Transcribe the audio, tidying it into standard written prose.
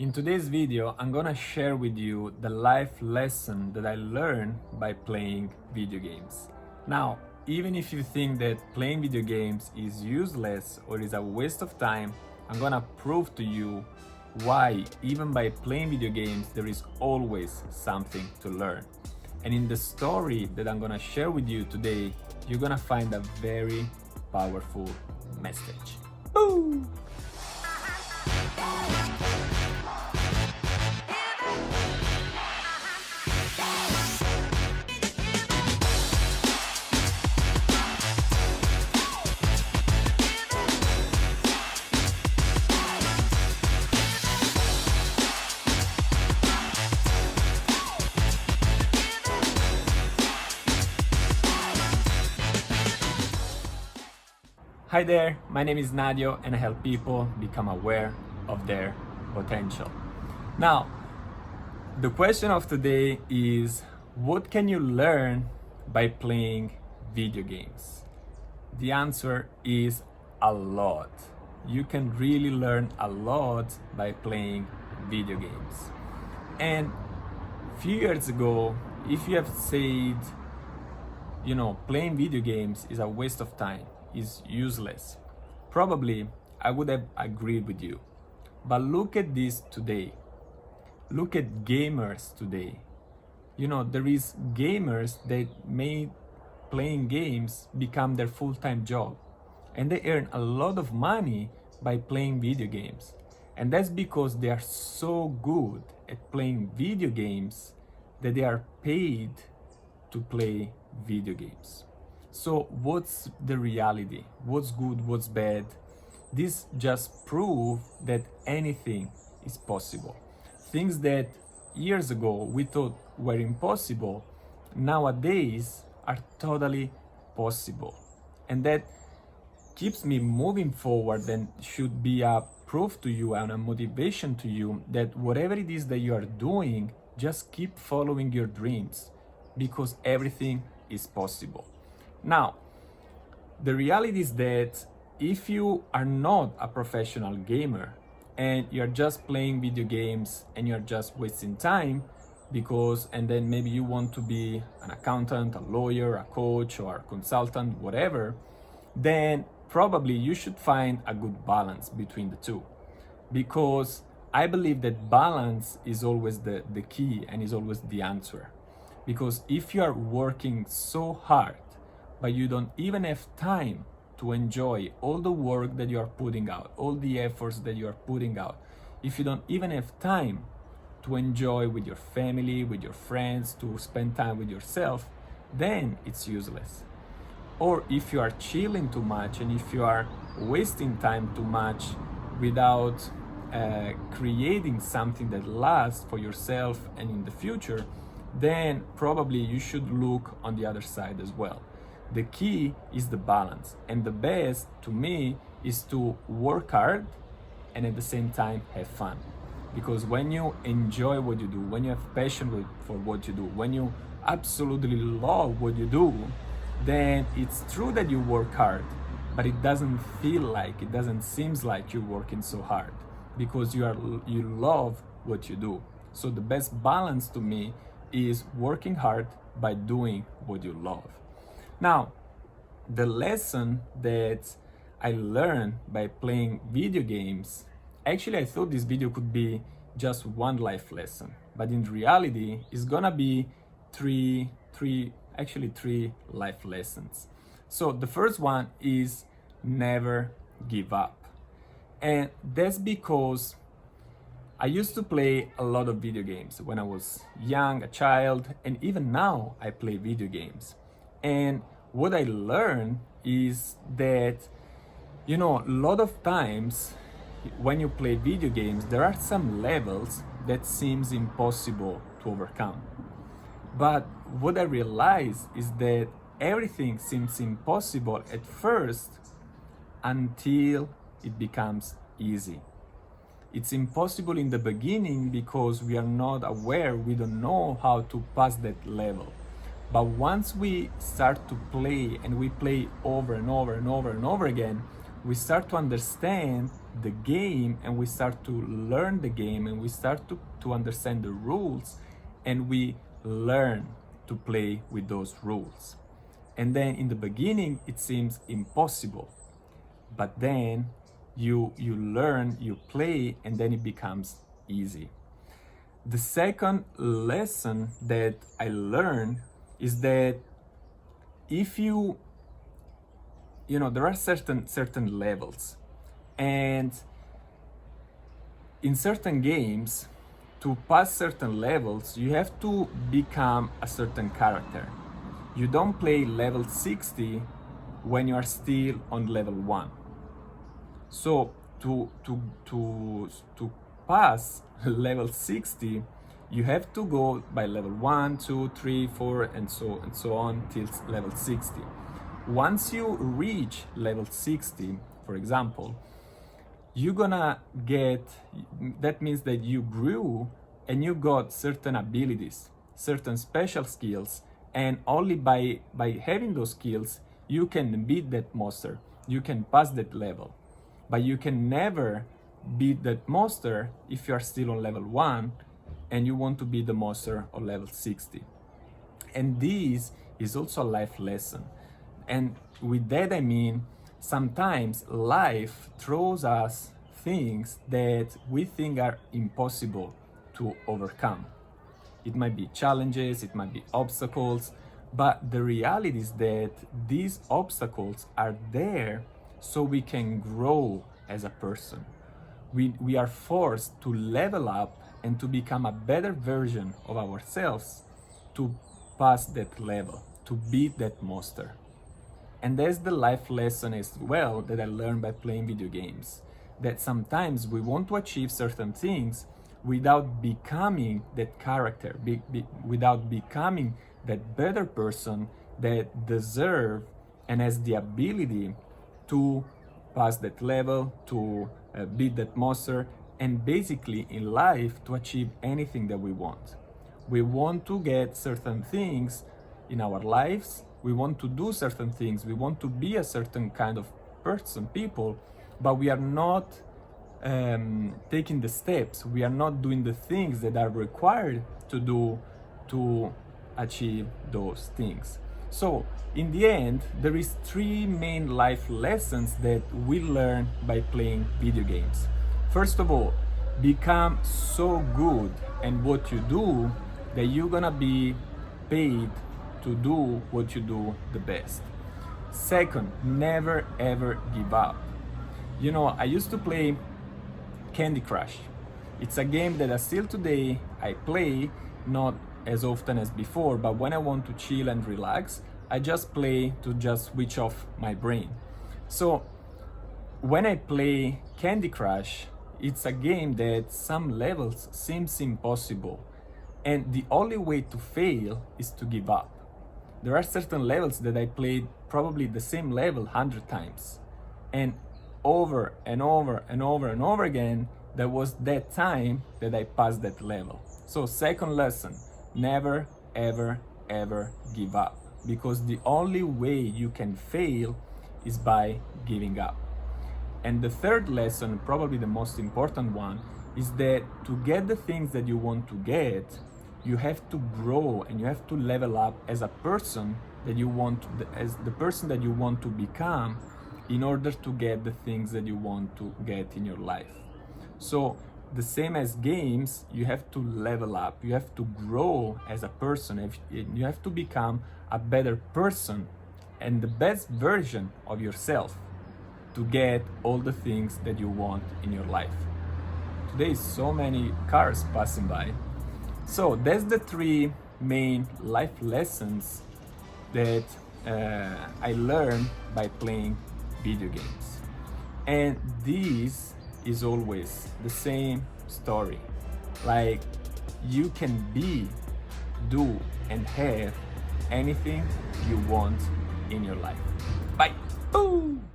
In today's video, I'm gonna share with you the life lesson that I learned by playing video games. Now, even if you think that playing video games is useless or is a waste of time, I'm gonna prove to you why, even by playing video games, there is always something to learn. And in the story that I'm gonna share with you today, you're gonna find a very powerful message. Boom! Hi there, my name is Nadio and I help people become aware of their potential. Now, the question of today is, what can you learn by playing video games? The answer is a lot. You can really learn a lot by playing video games. And a few years ago, if you have said, playing video games is a waste of time, is useless, probably I would have agreed with you. But look at this today. Look at gamers today. There is gamers that made playing games become their full-time job, and they earn a lot of money by playing video games. And that's because they are so good at playing video games that they are paid to play video games. So what's the reality? What's good, what's bad? This just proves that anything is possible. Things that years ago we thought were impossible, nowadays are totally possible. And that keeps me moving forward and should be a proof to you and a motivation to you that whatever it is that you are doing, just keep following your dreams, because everything is possible. Now, the reality is that if you are not a professional gamer and you're just playing video games and you're just wasting time and then maybe you want to be an accountant, a lawyer, a coach, or a consultant, whatever, then probably you should find a good balance between the two. Because I believe that balance is always the key and is always the answer. Because if you are working so hard, but you don't even have time to enjoy all the work that you are putting out, all the efforts that you are putting out, if you don't even have time to enjoy with your family, with your friends, to spend time with yourself, then it's useless. Or if you are chilling too much and if you are wasting time too much without creating something that lasts for yourself and in the future, then probably you should look on the other side as well. The key is the balance, and the best to me is to work hard and at the same time have fun. Because when you enjoy what you do, when you have passion for what you do, when you absolutely love what you do, then it's true that you work hard, but it doesn't seem like you're working so hard, because you love what you do. So the best balance to me is working hard by doing what you love. Now, the lesson that I learned by playing video games, actually I thought this video could be just one life lesson, but in reality it's gonna be three life lessons. So the first one is never give up. And that's because I used to play a lot of video games when I was young, a child, and even now I play video games. And what I learned is that, a lot of times when you play video games, there are some levels that seems impossible to overcome. But what I realized is that everything seems impossible at first until it becomes easy. It's impossible in the beginning because we are not aware, we don't know how to pass that level. But once we start to play and we play over and over and over and over again, we start to understand the game and we start to learn the game and we start to understand the rules, and we learn to play with those rules. And then in the beginning it seems impossible, but then you learn, you play, and then it becomes easy. The second lesson that I learned is that if you know, there are certain levels, and in certain games, to pass certain levels, you have to become a certain character. You don't play level 60 when you are still on level 1. So to pass level 60, you have to go by level 1, 2, 3, 4, and so on till level 60. Once you reach level 60, for example, you're gonna get, that means that you grew and you got certain abilities, certain special skills, and only by having those skills, you can beat that monster, you can pass that level. But you can never beat that monster if you are still on level 1 and you want to beat the monster on level 60. And this is also a life lesson. And with that I mean, sometimes life throws us things that we think are impossible to overcome. It might be challenges, it might be obstacles, but the reality is that these obstacles are there so we can grow as a person. We are forced to level up and to become a better version of ourselves to pass that level, to beat that monster. And that's the life lesson as well that I learned by playing video games. That sometimes we want to achieve certain things without becoming that character, without becoming that better person that deserves and has the ability to pass that level, to beat that monster, and basically in life to achieve anything that we want. We want to get certain things in our lives, we want to do certain things, we want to be a certain kind of person, people, but we are not taking the steps, we are not doing the things that are required to do to achieve those things. So in the end, there is 3 main life lessons that we learn by playing video games. First of all, become so good in what you do that you're gonna be paid to do what you do the best. Second, never ever give up. You know, I used to play Candy Crush. It's a game that I still today I play, not as often as before, but when I want to chill and relax, I just play to just switch off my brain. So when I play Candy Crush, it's a game that some levels seems impossible, and the only way to fail is to give up. There are certain levels that I played probably the same level 100 times, and over and over and over and over again, there was that time that I passed that level. So second lesson, never ever ever give up, because the only way you can fail is by giving up. And the third lesson, probably the most important one, is that to get the things that you want to get, you have to grow and you have to level up as a person that you want, as the person that you want to become, in order to get the things that you want to get in your life. So the same as games, you have to level up, you have to grow as a person, you have to become a better person and the best version of yourself to get all the things that you want in your life. Today is so many cars passing by. So that's the 3 main life lessons that I learned by playing video games. And this is always the same story. Like, you can be, do, and have anything you want in your life. Bye. Boom.